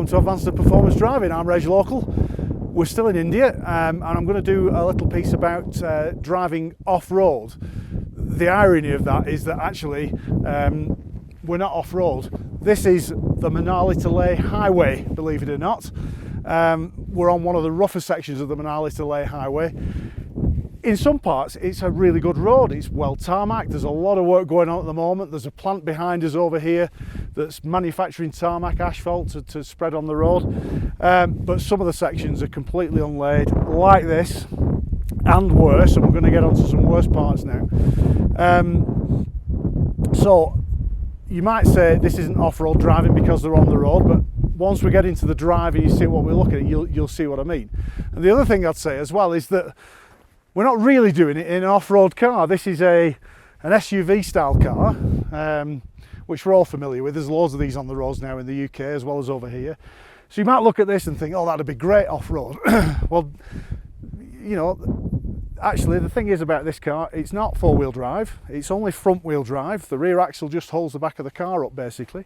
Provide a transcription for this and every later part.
to Advanced and Performance Driving. I'm Reg Local. We're still in India, and I'm going to do a little piece about driving off-road. The irony of that is that actually we're not off-road. This is the Manali to Leh highway, believe it or not. We're on one of the rougher sections of the Manali to Leh highway. In some parts it's a really good road, it's well tarmacked, there's a lot of work going on at the moment. There's a plant behind us over here that's manufacturing tarmac asphalt to spread on the road, but some of the sections are completely unlaid like this and worse, and we're going to get onto some worse parts now. So you might say this isn't off-road driving because they're on the road, but once we get into the drive and you see what we're looking at, you'll see what I mean. And the other thing I'd say as well is that we're not really doing it in an off-road car. This is an SUV style car, which we're all familiar with. There's loads of these on the roads now in the UK as well as over here. So you might look at this and think, oh, that'd be great off-road. Well, you know, actually the thing is about this car, it's not four-wheel drive, it's only front-wheel drive. The rear axle just holds the back of the car up basically.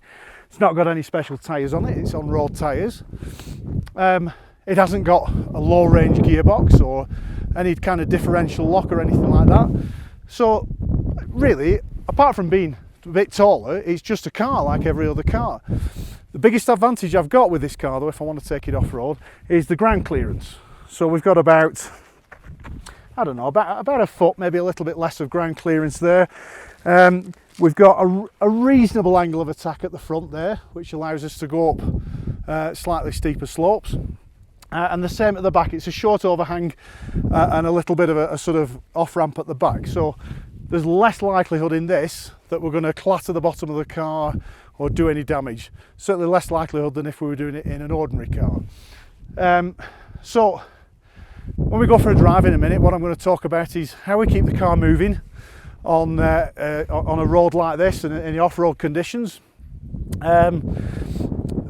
It's not got any special tyres on it, it's on road tyres. It hasn't got a low-range gearbox or any kind of differential lock or anything like that. So really, apart from being a bit taller, it's just a car like every other car. The biggest advantage I've got with this car though, if I want to take it off-road, is the ground clearance. So we've got about, I don't know, about a foot, maybe a little bit less of ground clearance there. We've got a reasonable angle of attack at the front there, which allows us to go up slightly steeper slopes. And the same at the back. It's a short overhang and a little bit of a sort of off-ramp at the back. So there's less likelihood in this that we're going to clatter the bottom of the car or do any damage. Certainly less likelihood than if we were doing it in an ordinary car. So when we go for a drive in a minute, what I'm going to talk about is how we keep the car moving on a road like this and in the off-road conditions.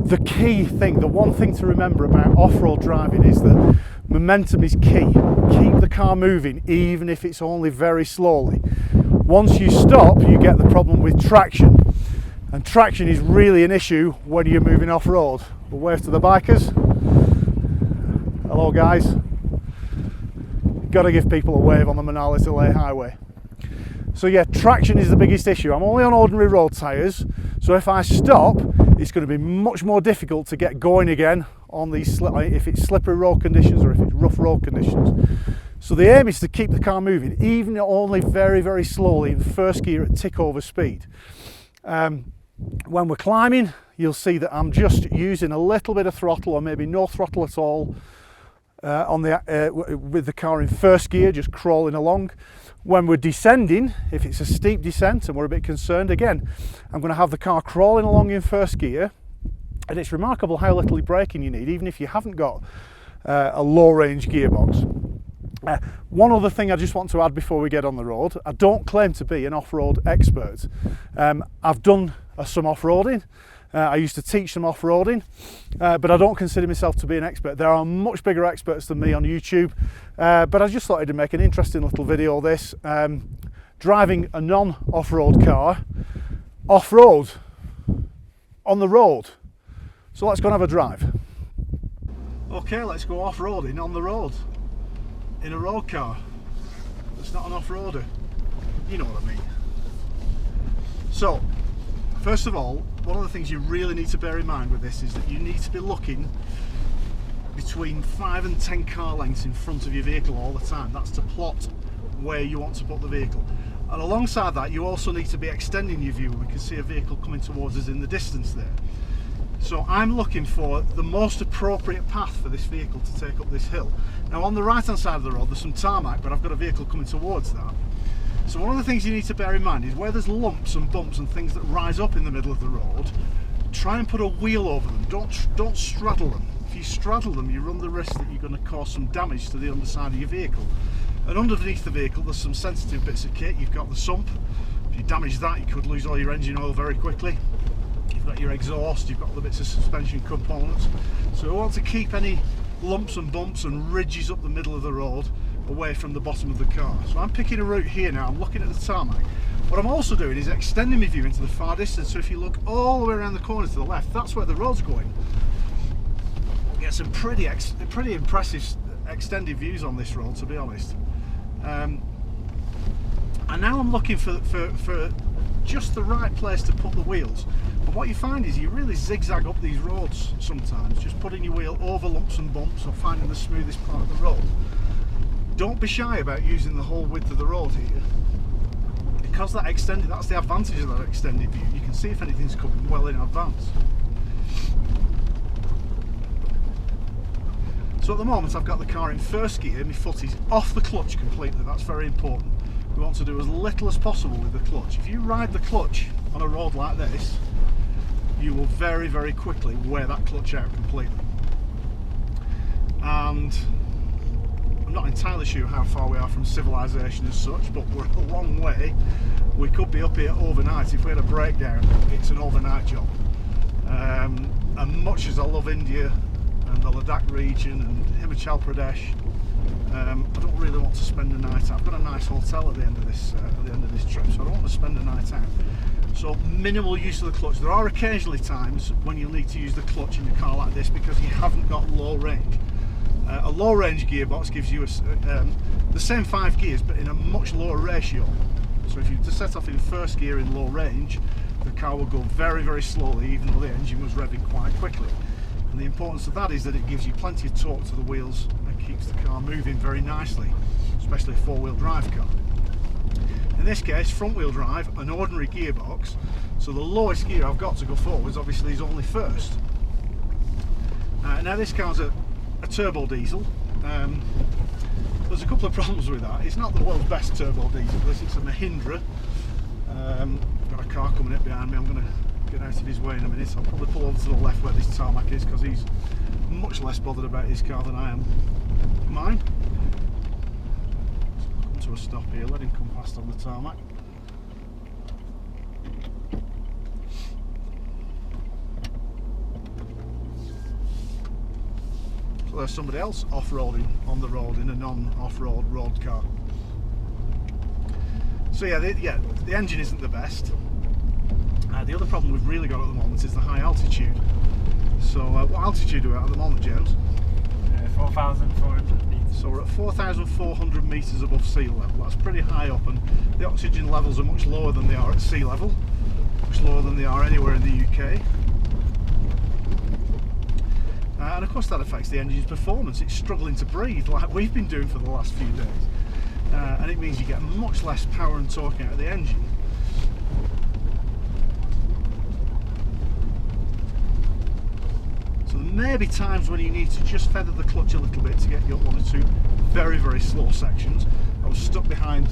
The key thing, the one thing to remember about off-road driving is that momentum is key. Keep the car moving, even if it's only very slowly. Once you stop, you get the problem with traction. And traction is really an issue when you're moving off-road. We'll wave to the bikers. Hello guys. Got to give people a wave on the Manali to Leh highway. So yeah, traction is the biggest issue. I'm only on ordinary road tyres, so if I stop, it's going to be much more difficult to get going again on these, if it's slippery road conditions or if it's rough road conditions. So the aim is to keep the car moving, even only very, very slowly in first gear at tick over speed. When we're climbing, you'll see that I'm just using a little bit of throttle or maybe no throttle at all with the car in first gear, just crawling along. When we're descending, if it's a steep descent and we're a bit concerned, again, I'm going to have the car crawling along in first gear. And it's remarkable how little braking you need, even if you haven't got a low range gearbox. One other thing I just want to add before we get on the road, I don't claim to be an off-road expert. I've done some off-roading. I used to teach some off-roading, but I don't consider myself to be an expert. There are much bigger experts than me on YouTube, but I just thought I'd make an interesting little video of this. Driving a non-off-road car, off-road, on the road. So let's go and have a drive. Okay, let's go off-roading on the road, in a road car. It's not an off-roader, you know what I mean. So, first of all, one of the things you really need to bear in mind with this is that you need to be looking between 5 and 10 car lengths in front of your vehicle all the time. That's to plot where you want to put the vehicle. And alongside that, you also need to be extending your view. We can see a vehicle coming towards us in the distance there. So I'm looking for the most appropriate path for this vehicle to take up this hill. Now on the right hand side of the road there's some tarmac, but I've got a vehicle coming towards that. So one of the things you need to bear in mind is where there's lumps and bumps and things that rise up in the middle of the road, try and put a wheel over them. Don't straddle them. If you straddle them, you run the risk that you're going to cause some damage to the underside of your vehicle. And underneath the vehicle there's some sensitive bits of kit. You've got the sump. If you damage that, you could lose all your engine oil very quickly. You've got your exhaust, you've got all the bits of suspension components. So we want to keep any lumps and bumps and ridges up the middle of the road away from the bottom of the car. So I'm picking a route here now, I'm looking at the tarmac. What I'm also doing is extending my view into the far distance, so if you look all the way around the corner to the left, that's where the road's going. get some pretty impressive extended views on this road, to be honest. And now I'm looking for just the right place to put the wheels. But what you find is you really zigzag up these roads sometimes, just putting your wheel over lumps and bumps or finding the smoothest part of the road. Don't be shy about using the whole width of the road here, because that's the advantage of that extended view. You can see if anything's coming well in advance. So at the moment I've got the car in first gear, my foot is off the clutch completely. That's very important. We want to do as little as possible with the clutch. If you ride the clutch on a road like this, you will very, very quickly wear that clutch out completely. And I'm not entirely sure how far we are from civilization as such, but we're a long way. We could be up here overnight. If we had a breakdown, it's an overnight job. And much as I love India and the Ladakh region and Himachal Pradesh, I don't really want to spend the night out. I've got a nice hotel at the end of this trip, so I don't want to spend the night out. So minimal use of the clutch. There are occasionally times when you'll need to use the clutch in a car like this because you haven't got low range. A low range gearbox gives you the same 5 gears but in a much lower ratio. So if you just set off in first gear in low range, the car will go very, very slowly, even though the engine was revving quite quickly. And the importance of that is that it gives you plenty of torque to the wheels and keeps the car moving very nicely, especially a 4-wheel drive car. In this case, front wheel drive, an ordinary gearbox, so the lowest gear I've got to go forwards obviously is only first. Now this car's a turbo diesel. There's a couple of problems with that. It's not the world's best turbo diesel, it's a Mahindra. Got a car coming up behind me. I'm going to get out of his way in a minute. I'll probably pull over to the left where this tarmac is because he's much less bothered about his car than I am mine. So come to a stop here, let him come past on the tarmac. So there's somebody else off-roading on the road in a non-off-road road car. So yeah, the engine isn't the best. The other problem we've really got at the moment is the high altitude. So what altitude are we at the moment, James? 4,400 metres. So we're at 4,400 metres above sea level. That's pretty high up, and the oxygen levels are much lower than they are at sea level, much lower than they are anywhere in the UK. And of course that affects the engine's performance. It's struggling to breathe like we've been doing for the last few days. And it means you get much less power and torque out of the engine. So there may be times when you need to just feather the clutch a little bit to get you up 1 or 2 very, very slow sections. I was stuck behind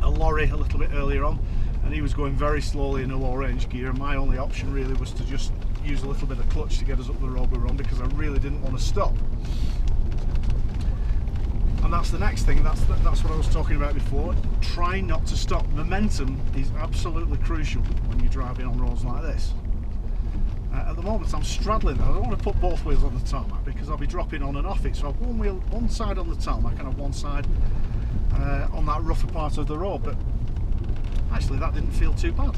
a lorry a little bit earlier on, and he was going very slowly in a low range gear, and my only option really was to just use a little bit of clutch to get us up the road we were on because I really didn't want to stop. And that's the next thing, that's what I was talking about before. Try not to stop. Momentum is absolutely crucial when you're driving on roads like this. At the moment I'm straddling that. I don't want to put both wheels on the tarmac because I'll be dropping on and off it. So I've one side on the tarmac and I've one side on that rougher part of the road. But actually that didn't feel too bad.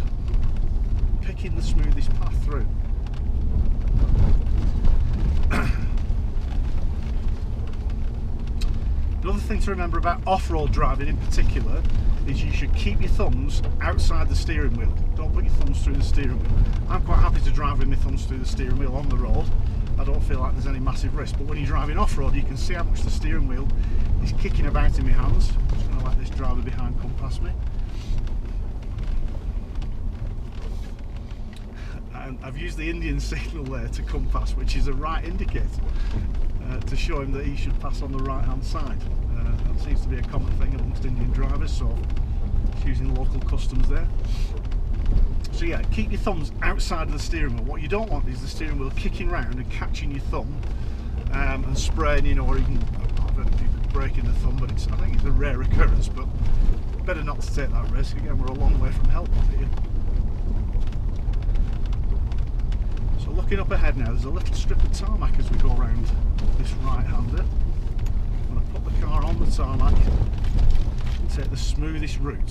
Picking the smoothest path through. Another thing to remember about off-road driving in particular is you should keep your thumbs outside the steering wheel. Don't put your thumbs through the steering wheel. I'm quite happy to drive with my thumbs through the steering wheel on the road. I don't feel like there's any massive risk, but when you're driving off-road you can see how much the steering wheel is kicking about in my hands. I'm just going to let this driver behind come past me. And I've used the Indian signal there to come past, which is a right indicator to show him that he should pass on the right hand side. That seems to be a common thing amongst Indian drivers, so it's using local customs there. So yeah, keep your thumbs outside of the steering wheel. What you don't want is the steering wheel kicking round and catching your thumb and spraying in, or even breaking the thumb, but I think it's a rare occurrence, but better not to take that risk. Again, we're a long way from help here. So looking up ahead now, there's a little strip of tarmac as we go around this right-hander. I'm going to put the car on the tarmac and take the smoothest route.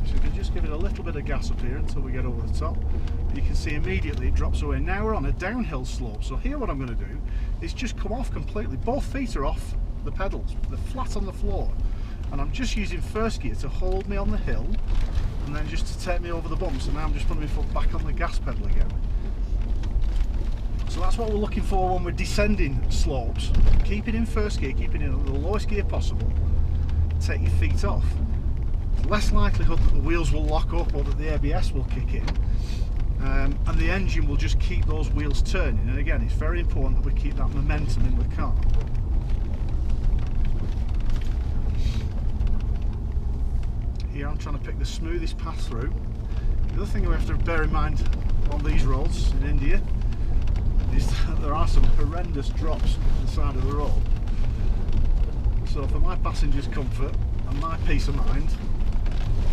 So you can just just give it a little bit of gas up here until we get over the top. You can see immediately it drops away. Now we're on a downhill slope, so here what I'm going to do is just come off completely. Both feet are off the pedals, they're flat on the floor, and I'm just using first gear to hold me on the hill and then just to take me over the bumps, and now I'm just putting my foot back on the gas pedal again. So that's what we're looking for when we're descending slopes. Keep it in first gear, keep it in the lowest gear possible, take your feet off. Less likelihood that the wheels will lock up or that the ABS will kick in, and the engine will just keep those wheels turning. And again, it's very important that we keep that momentum in the car. Here I'm trying to pick the smoothest path through. The other thing we have to bear in mind on these roads in India is that there are some horrendous drops on the side of the road. So for my passengers' comfort and my peace of mind,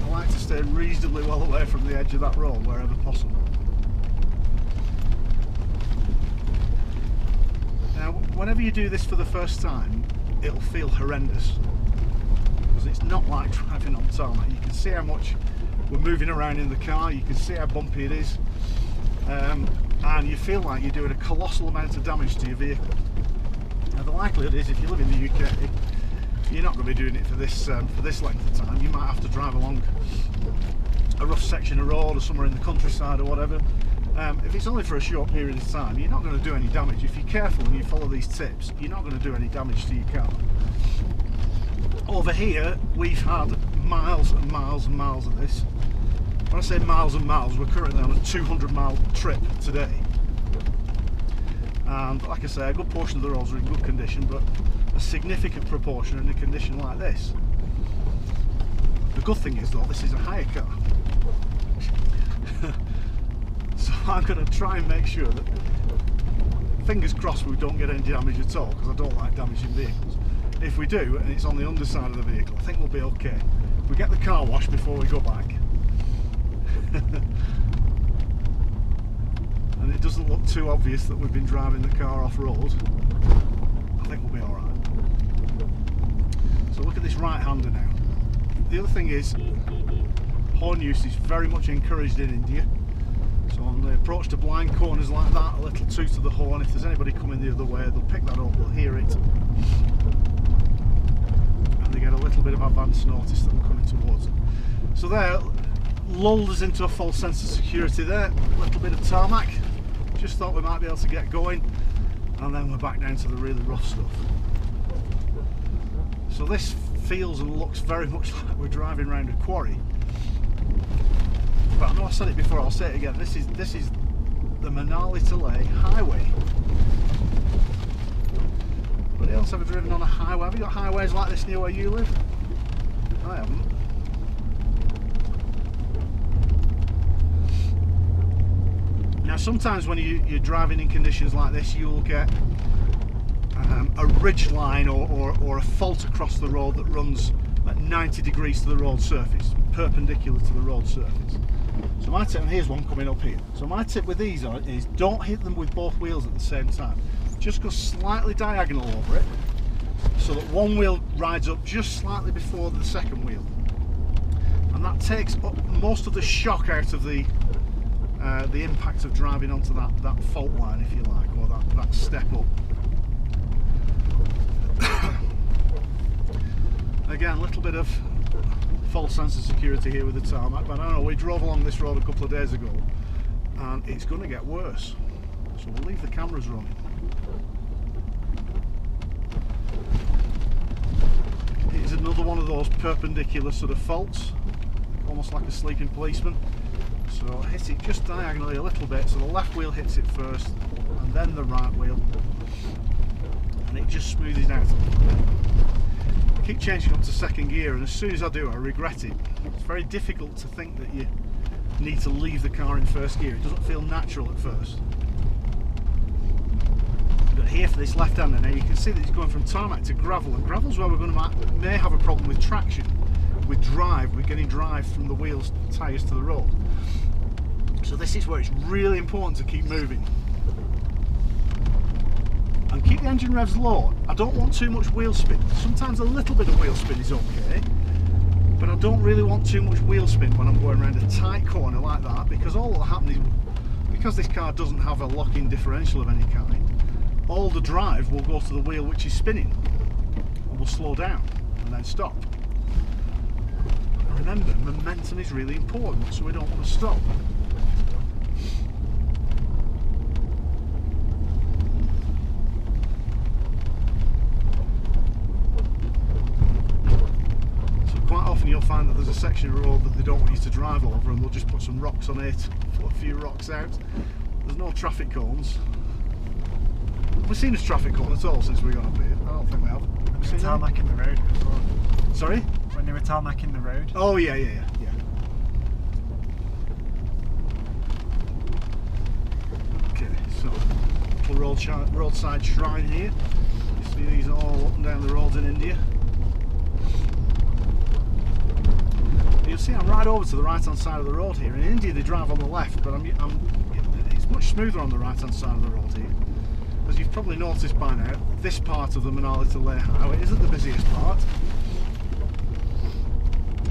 I like to stay reasonably well away from the edge of that road wherever possible. Now, whenever you do this for the first time, it'll feel horrendous, because it's not like driving on tarmac. You can see how much we're moving around in the car, you can see how bumpy it is, and you feel like you're doing a colossal amount of damage to your vehicle. Now the likelihood is, if you live in the UK, you're not going to be doing it for this length of time. You might have to drive along a rough section of road or somewhere in the countryside or whatever. If it's only for a short period of time, you're not going to do any damage. If you're careful and you follow these tips, you're not going to do any damage to your car. Over here, we've had miles and miles and miles of this. When I say miles and miles, we're currently on a 200-mile trip today. And like I say, a good portion of the roads are in good condition, but a significant proportion are in a condition like this. The good thing is though, this is a hire car. So I'm going to try and make sure that, fingers crossed, we don't get any damage at all, because I don't like damaging vehicles. If we do, and it's on the underside of the vehicle, I think we'll be okay. We get the car washed before we go back. And it doesn't look too obvious that we've been driving the car off-road, I think we'll be alright. So look at this right-hander now. The other thing is, horn use is very much encouraged in India. So on the approach to blind corners like that, a little toot of the horn. If there's anybody coming the other way, they'll pick that up, they'll hear it, and they get a little bit of advance notice that we're coming towards them. So there, lulled us into a false sense of security there. A little bit of tarmac, just thought we might be able to get going, and then we're back down to the really rough stuff. So this feels and looks very much like we're driving around a quarry. But I know I said it before, I'll say it again, this is the Manali to Leh highway. Anybody else ever driven on a highway? Have you got highways like this near where you live? I haven't. Now sometimes when you're driving in conditions like this, you'll get a ridge line or a fault across the road that runs at 90 degrees to the road surface, perpendicular to the road surface. So my tip, and here's one coming up here, so my tip with these is don't hit them with both wheels at the same time. Just go slightly diagonal over it, so that one wheel rides up just slightly before the second wheel. And that takes up most of the shock out of the impact of driving onto that fault line, if you like, or that step up. Again, a little bit of false sense of security here with the tarmac, but I don't know, we drove along this road a couple of days ago and it's going to get worse, so we'll leave the cameras running. Here's another one of those perpendicular sort of faults, almost like a sleeping policeman. So hit it just diagonally a little bit, so the left wheel hits it first and then the right wheel, and it just smooths it out a little bit. I keep changing up to second gear, and as soon as I do I regret it. It's very difficult to think that you need to leave the car in first gear. It doesn't feel natural at first. But here for this left-hander now, you can see that it's going from tarmac to gravel, and gravel's where we're going to may have a problem with traction, with drive, with getting drive from the wheels, tyres to the road. So this is where it's really important to keep moving. And keep the engine revs low. I don't want too much wheel spin. Sometimes a little bit of wheel spin is okay, but I don't really want too much wheel spin when I'm going around a tight corner like that, because all that will happen is, because this car doesn't have a lock-in differential of any kind, all the drive will go to the wheel which is spinning and will slow down and then stop. And remember, momentum is really important, so we don't want to stop. Quite often you'll find that there's a section of road that they don't want you to drive over, and they'll just put some rocks on it, put a few rocks out. There's no traffic cones. Have we seen a traffic cone at all since we got up here? I don't think we have. When they were tarmacking the road before. Sorry? When they were tarmacking the road. Oh yeah. Okay, so little roadside shrine here. You see these all up and down the roads in India. You'll see I'm right over to the right hand side of the road here. In India they drive on the left, but it's much smoother on the right hand side of the road here. As you've probably noticed by now, this part of the Manali to Leh highway isn't the busiest part.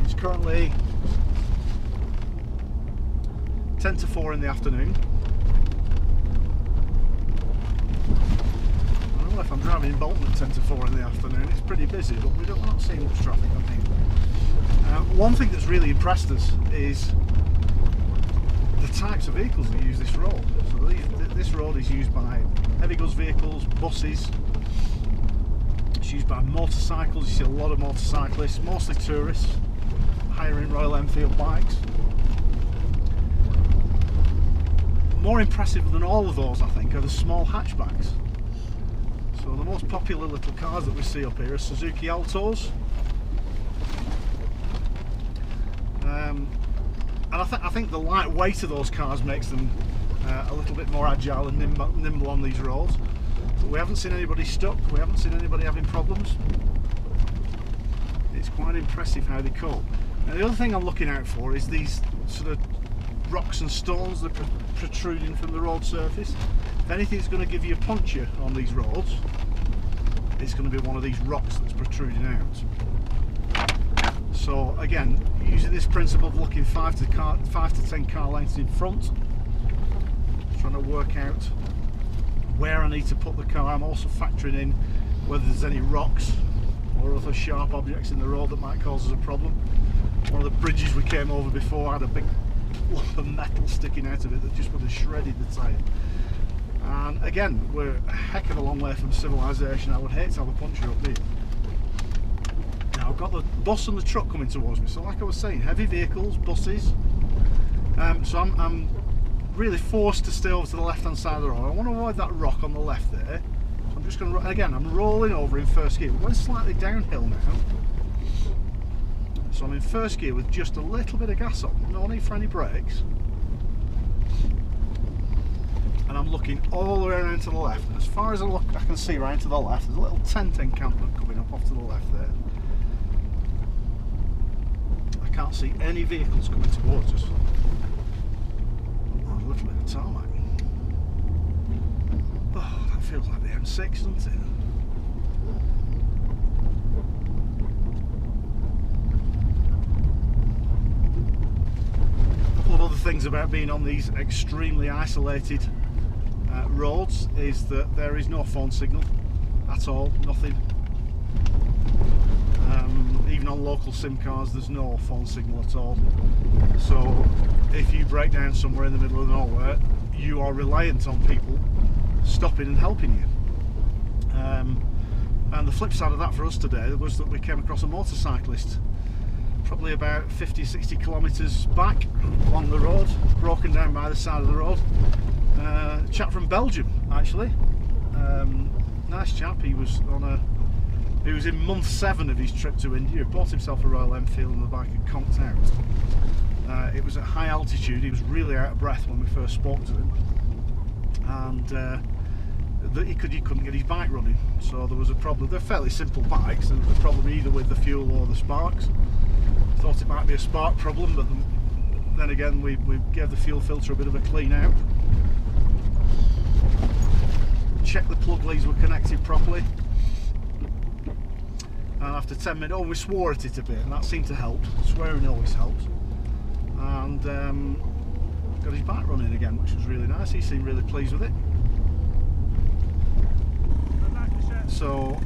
It's currently 10 to 4 in the afternoon. I don't know if I'm driving in Bolton at 10 to 4 in the afternoon, it's pretty busy, but we're not seeing much traffic on here. One thing that's really impressed us is the types of vehicles that use this road. So this road is used by heavy goods vehicles, buses, it's used by motorcycles. You see a lot of motorcyclists, mostly tourists, hiring Royal Enfield bikes. More impressive than all of those, I think, are the small hatchbacks. So the most popular little cars that we see up here are Suzuki Altos. And I think the light weight of those cars makes them a little bit more agile and nimble on these roads. But we haven't seen anybody stuck, we haven't seen anybody having problems. It's quite impressive how they cope. Now the other thing I'm looking out for is these sort of rocks and stones that are protruding from the road surface. If anything's going to give you a puncture on these roads, it's going to be one of these rocks that's protruding out. So again, using this principle of looking 5 to 10 car lengths in front, trying to work out where I need to put the car. I'm also factoring in whether there's any rocks or other sharp objects in the road that might cause us a problem. One of the bridges we came over before had a big lump of metal sticking out of it that just would have shredded the tyre. And again, we're a heck of a long way from civilization. I would hate to have a puncture up there. Now I've got the bus and the truck coming towards me, so like I was saying, heavy vehicles, buses. So I'm really forced to stay over to the left hand side of the road. I want to avoid that rock on the left there. So I'm just going to, again, I'm rolling over in first gear. We're going slightly downhill now. So I'm in first gear with just a little bit of gas on, no need for any brakes. And I'm looking all the way around to the left. As far as I can see right to the left, there's a little tent encampment coming up off to the left there. I can't see any vehicles coming towards us. Oh, a little bit of tarmac. Oh, that feels like the M6, doesn't it? A couple of other things about being on these extremely isolated roads is that there is no phone signal at all, nothing. Even on local SIM cars there's no phone signal at all. So if you break down somewhere in the middle of nowhere, you are reliant on people stopping and helping you. And the flip side of that for us today was that we came across a motorcyclist probably about 50-60 kilometres back along the road, broken down by the side of the road. A chap from Belgium, actually. Nice chap. He was in month 7 of his trip to India. He bought himself a Royal Enfield and the bike had conked out. It was at high altitude. He was really out of breath when we first spoke to him, and he couldn't get his bike running. So there was a problem. They're fairly simple bikes, and there was a problem either with the fuel or the sparks. Thought it might be a spark problem, but then again we gave the fuel filter a bit of a clean out. Check the plug leads were connected properly. And after 10 minutes, we swore at it a bit, and that seemed to help. Swearing always helps. And got his bike running again, which was really nice. He seemed really pleased with it. So,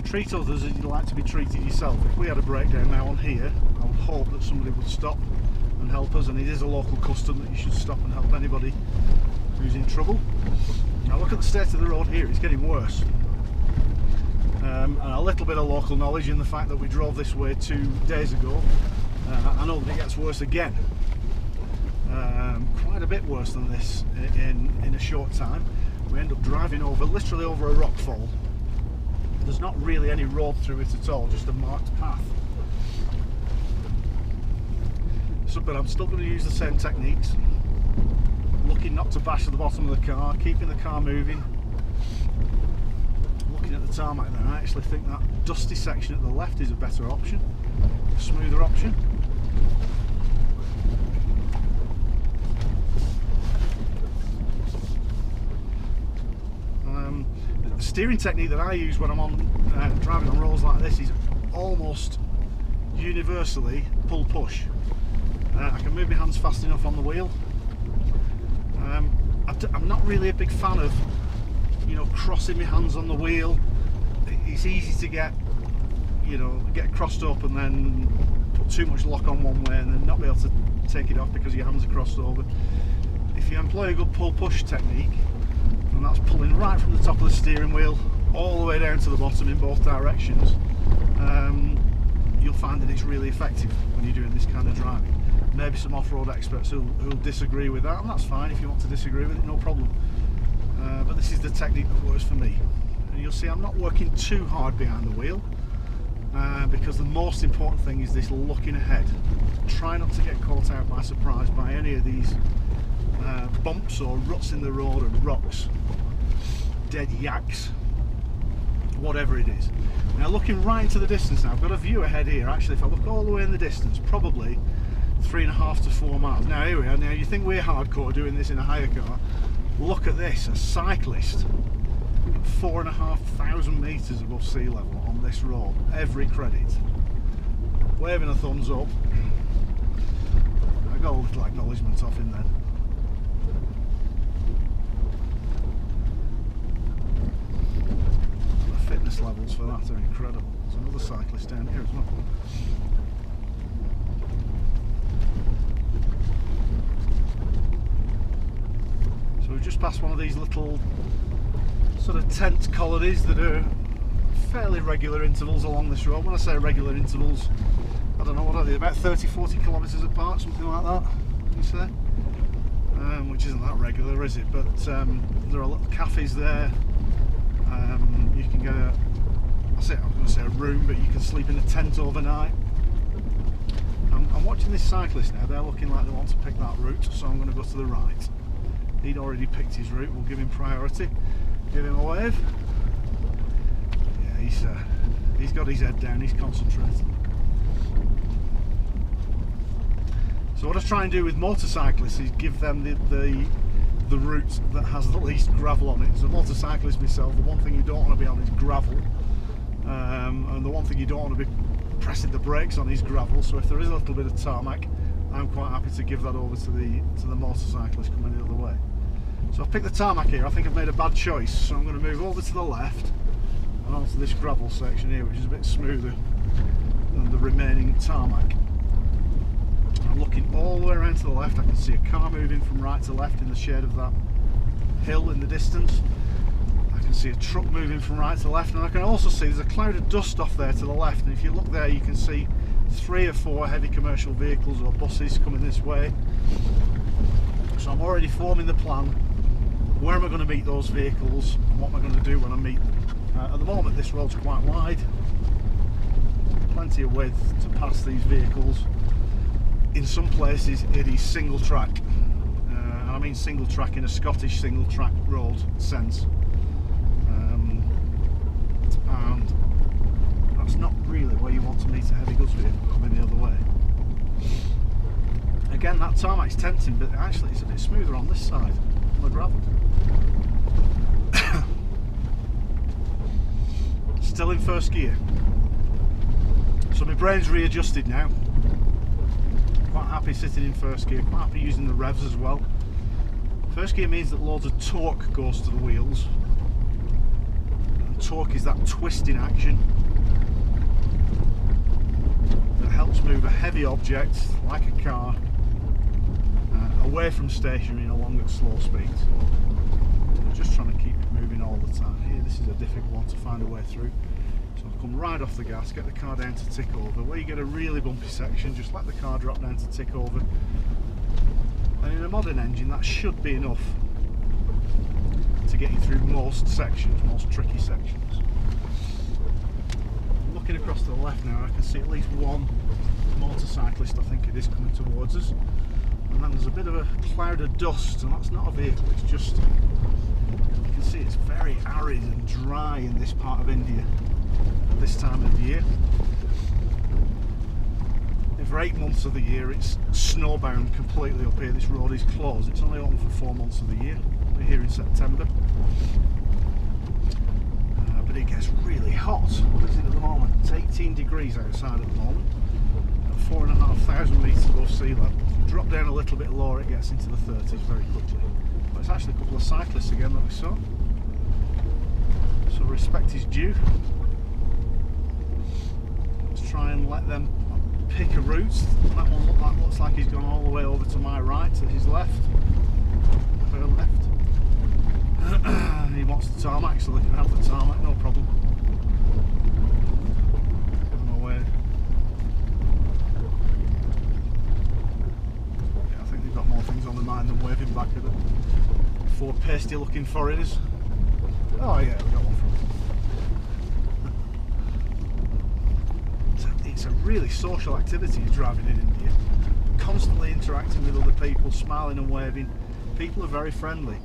treat others as you'd like to be treated yourself. If we had a breakdown now on here, I would hope that somebody would stop and help us, and it is a local custom that you should stop and help anybody who's in trouble. Now look at the state of the road here, it's getting worse. And a little bit of local knowledge in the fact that we drove this way 2 days ago. I know that it gets worse again. Quite a bit worse than this in a short time. We end up driving literally over a rockfall. There's not really any road through it at all, just a marked path. So, but I'm still going to use the same techniques. Looking not to bash at the bottom of the car, keeping the car moving. Looking at the tarmac there, I actually think that dusty section at the left is a better option, a smoother option. The steering technique that I use when I'm on driving on roads like this is almost universally pull push. I can move my hands fast enough on the wheel. I'm not really a big fan of, you know, crossing my hands on the wheel. It's easy to get crossed up and then put too much lock on one way and then not be able to take it off because your hands are crossed over. If you employ a good pull push technique, and that's pulling right from the top of the steering wheel all the way down to the bottom in both directions, you'll find that it's really effective when you're doing this kind of driving. Maybe some off-road experts who'll disagree with that, and that's fine. If you want to disagree with it, no problem. But this is the technique that works for me. And you'll see I'm not working too hard behind the wheel, because the most important thing is this looking ahead. Try not to get caught out by surprise by any of these bumps or ruts in the road, or rocks, dead yaks, whatever it is. Now looking right into the distance now, I've got a view ahead here. Actually, if I look all the way in the distance, probably 3.5 to 4 miles. Now here we are. Now you think we're hardcore doing this in a hire car. Look at this, a cyclist 4,500 metres above sea level on this road. Every credit. Waving a thumbs up. I got a little acknowledgement off him then. The fitness levels for that are incredible. There's another cyclist down here as well. So we've just passed one of these little sort of tent colonies that are fairly regular intervals along this road. When I say regular intervals, I don't know, what are they, about 30-40 kilometres apart, something like that, you say? Which isn't that regular, is it? But there are little cafes there. You can get I was going to say a room, but you can sleep in a tent overnight. I'm watching this cyclist now. They're looking like they want to pick that route, so I'm going to go to the right. He'd already picked his route. We'll give him priority. Give him a wave. Yeah, he's got his head down. He's concentrating. So what I try and do with motorcyclists is give them the route that has the least gravel on it. As a motorcyclist myself, the one thing you don't want to be on is gravel, and the one thing you don't want to be pressing the brakes on is gravel. So if there is a little bit of tarmac, I'm quite happy to give that over to the motorcyclist coming the other way. So I've picked the tarmac here. I think I've made a bad choice, so I'm going to move over to the left and onto this gravel section here, which is a bit smoother than the remaining tarmac. I'm looking all the way around to the left. I can see a car moving from right to left in the shade of that hill in the distance. I can see a truck moving from right to left, and I can also see there's a cloud of dust off there to the left, and if you look there you can see 3 or 4 heavy commercial vehicles or buses coming this way. So I'm already forming the plan. Where am I going to meet those vehicles, and what am I going to do when I meet them? At the moment this road's quite wide, plenty of width to pass these vehicles. In some places it is single track, and I mean single track in a Scottish single track road sense, and that's not really where you want to meet a heavy goods vehicle coming the other way. Again, that tarmac's tempting, but actually it's a bit smoother on this side, on the gravel. Still in first gear. So my brain's readjusted now. Quite happy sitting in first gear, quite happy using the revs as well. First gear means that loads of torque goes to the wheels. And torque is that twisting action that helps move a heavy object, like a car, away from stationary and along at slow speeds. I'm just trying to keep it moving all the time. Here, this is a difficult one to find a way through. So I'll come right off the gas, get the car down to tick over. Where you get a really bumpy section, just let the car drop down to tick over. And in a modern engine, that should be enough to get you through most sections, most tricky sections. Looking across to the left now, I can see at least one motorcyclist, I think it is, coming towards us. And then there's a bit of a cloud of dust, and that's not a vehicle, it's just, you can see it's very arid and dry in this part of India at this time of the year. For 8 months of the year it's snowbound completely up here. This road is closed. It's only open for 4 months of the year. We're here in September. But it gets really hot. What is it at the moment? It's 18 degrees outside at the moment. At 4,500 metres above sea level. Drop down a little bit lower, it gets into the 30s very quickly. But it's actually a couple of cyclists again that we saw. So respect is due. Let's try and let them pick a route. That one looks like he's gone all the way over to my right, to his left, her left. He wants the tarmac, so they can have the tarmac, no problem. Give them away. Yeah, I think they've got more things on their mind than waving back at them. 4 pasty looking foreigners. Oh yeah, we got one from It's a really social activity driving in India. Constantly interacting with other people, smiling and waving. People are very friendly.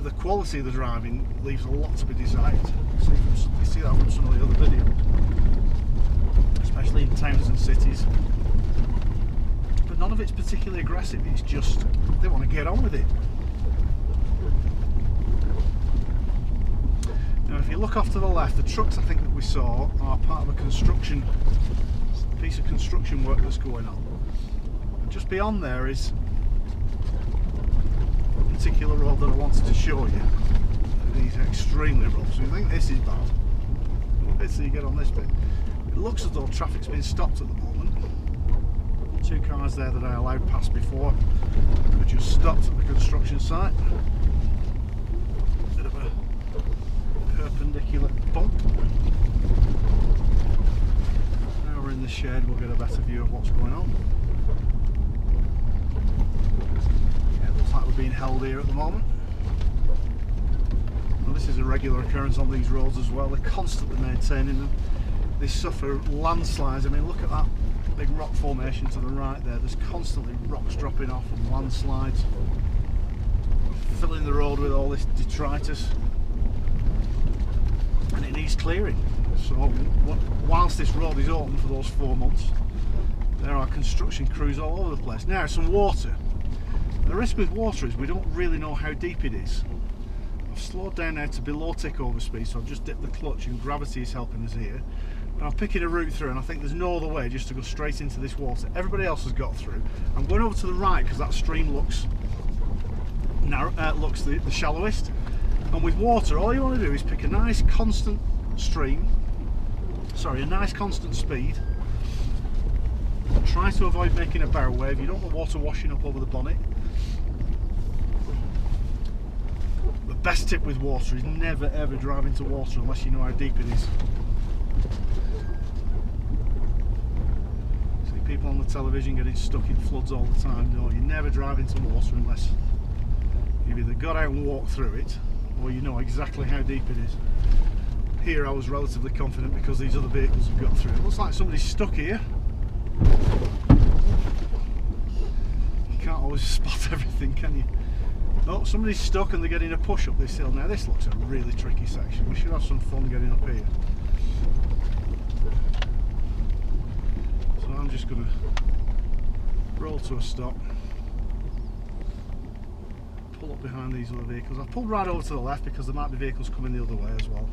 The quality of the driving leaves a lot to be desired. You see that from some of the other videos, especially in towns and cities. But none of it's particularly aggressive, it's just they want to get on with it. Now if you look off to the left, the trucks I think that we saw are part of a piece of construction work that's going on. And just beyond there is a particular road that I wanted to show you. These are extremely rough, so you think this is bad. Wait till you get on this bit. It looks as though traffic's been stopped at the moment. 2 cars there that I allowed past before were just stopped at the construction site. Bit of a perpendicular bump. Now we're in the shade, we'll get a better view of what's going on. Yeah, it looks like we're being held here at the moment. Well, this is a regular occurrence on these roads as well. They're constantly maintaining them. They suffer landslides. I mean, look at that big rock formation to the right there. There's constantly rocks dropping off and landslides, filling the road with all this detritus, and it needs clearing. So whilst this road is open for those 4 months, there are construction crews all over the place. Now, some water. The risk with water is we don't really know how deep it is. I've slowed down now to below tick over speed, so I've just dipped the clutch and gravity is helping us here. And I'm picking a route through, and I think there's no other way just to go straight into this water. Everybody else has got through. I'm going over to the right because that stream looks narrow, looks the shallowest. And with water, all you want to do is pick a nice constant stream, sorry, a nice constant speed. Try to avoid making a bow wave. You don't want water washing up over the bonnet. The best tip with water is never ever drive into water unless you know how deep it is. See people on the television getting stuck in floods all the time, don't you? Never drive into water unless you've either got out and walked through it or you know exactly how deep it is. Here I was relatively confident because these other vehicles have got through. It looks like somebody's stuck here. You can't always spot everything, can you? Oh, somebody's stuck and they're getting a push up this hill. Now this looks a really tricky section. We should have some fun getting up here. So I'm just going to roll to a stop, pull up behind these other vehicles. I've pulled right over to the left because there might be vehicles coming the other way as well.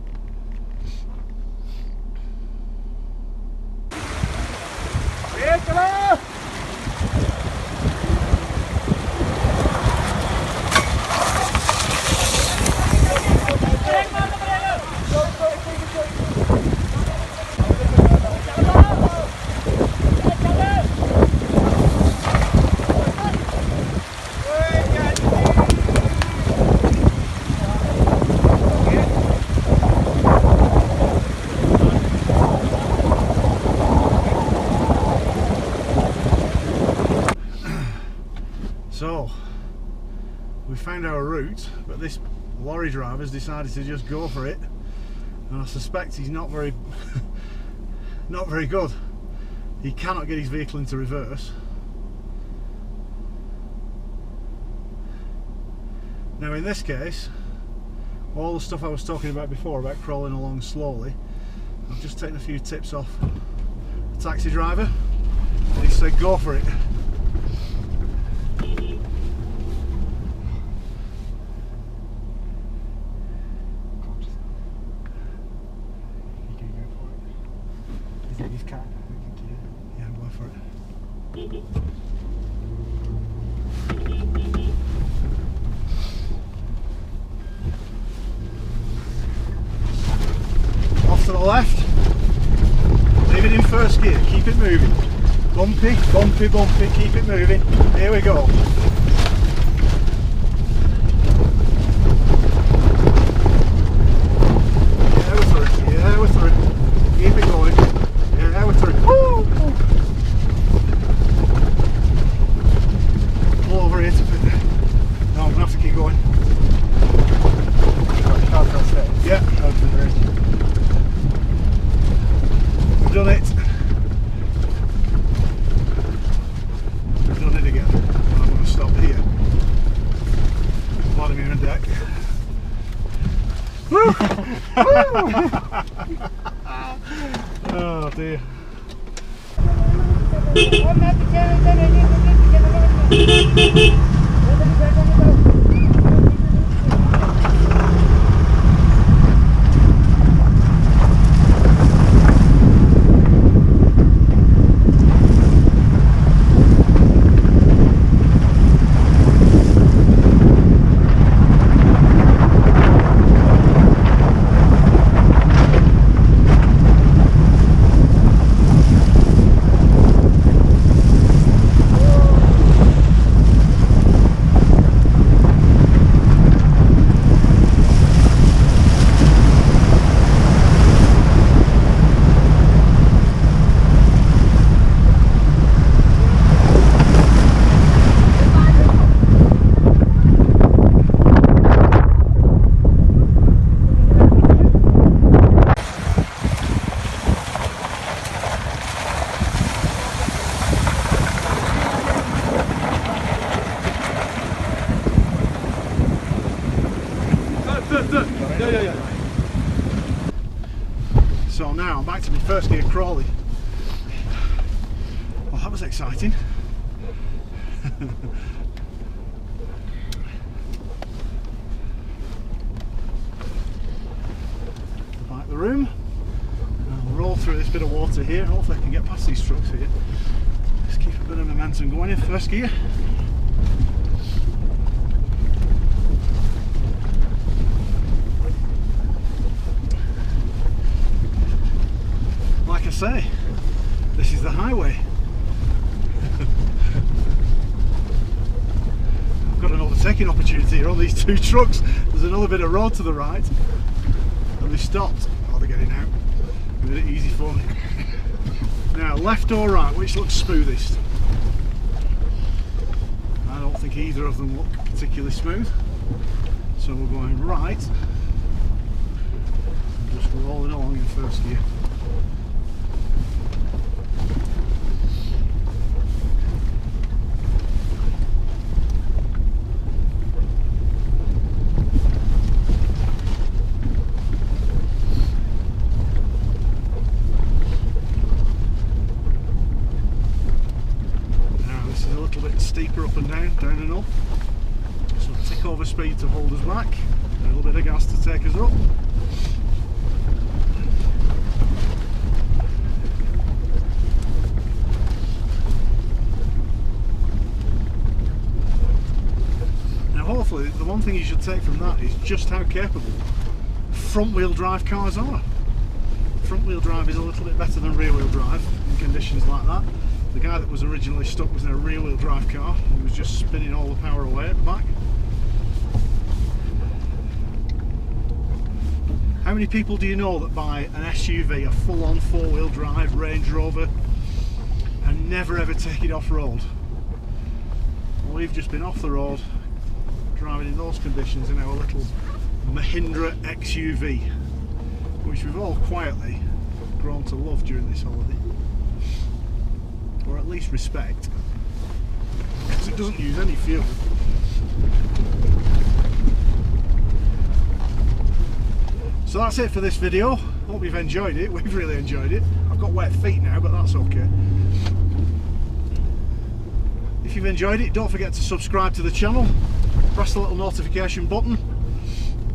found our route, but this lorry driver's decided to just go for it, and I suspect he's not very not very good. He cannot get his vehicle into reverse. Now in this case, all the stuff I was talking about before about crawling along slowly, I've just taken a few tips off the taxi driver, and he said go for it. Yeah, I'm going for it. Off to the left. Leave it in first gear. Keep it moving. Bumpy, bumpy, bumpy. Keep it moving. Here we go. Yeah, we're through. Yeah, we're through. Keep it going. Yeah, we're through. Woo! Pull over here to fit. No, I'm going to have to keep going. Yeah. We've done it. We've done it again. I'm going to stop here. Vladimir on deck. Woo! Oh dear. So now I'm back to my first gear crawling. Well, that was exciting. Back the room. I'll roll through this bit of water here. Hopefully I can get past these trucks here. Just keep a bit of momentum going in first gear. Like I say, this is the highway. I've got an overtaking opportunity here on these two trucks. There's another bit of road to the right, and they stopped. Oh, they're getting out. Made it easy for me. Now, left or right, which looks smoothest? I don't think either of them look particularly smooth, so we're going right. I'm just rolling along in first gear. Steeper up and down, down and up. So tick over speed to hold us back, a little bit of gas to take us up. Now hopefully the one thing you should take from that is just how capable front wheel drive cars are. Front wheel drive is a little bit better than rear wheel drive in conditions like that. The guy that was originally stuck was in a rear wheel drive car. He was just spinning all the power away at the back. How many people do you know that buy an SUV, a full-on four-wheel drive Range Rover, and never ever take it off-road? We've just been off the road, driving in those conditions in our little Mahindra XUV, which we've all quietly grown to love during this holiday, or at least respect, because it doesn't use any fuel. So that's it for this video. Hope you've enjoyed it. We've really enjoyed it. I've got wet feet now, but that's okay. If you've enjoyed it, don't forget to subscribe to the channel. Press the little notification button.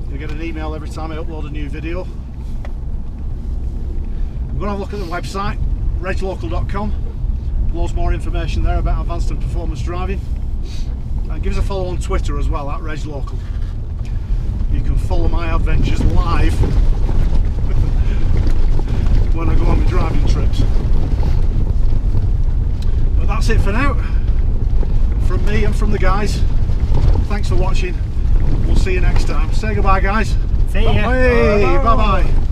You'll get an email every time I upload a new video. I'm going to have a look at the website, reglocal.com. Loads more information there about advanced and performance driving. And give us a follow on Twitter as well, at reglocal. You can follow my adventures live when I go on my driving trips. But that's it for now. From me and from the guys. Thanks for watching. We'll see you next time. Say goodbye, guys. See ya. Bye bye.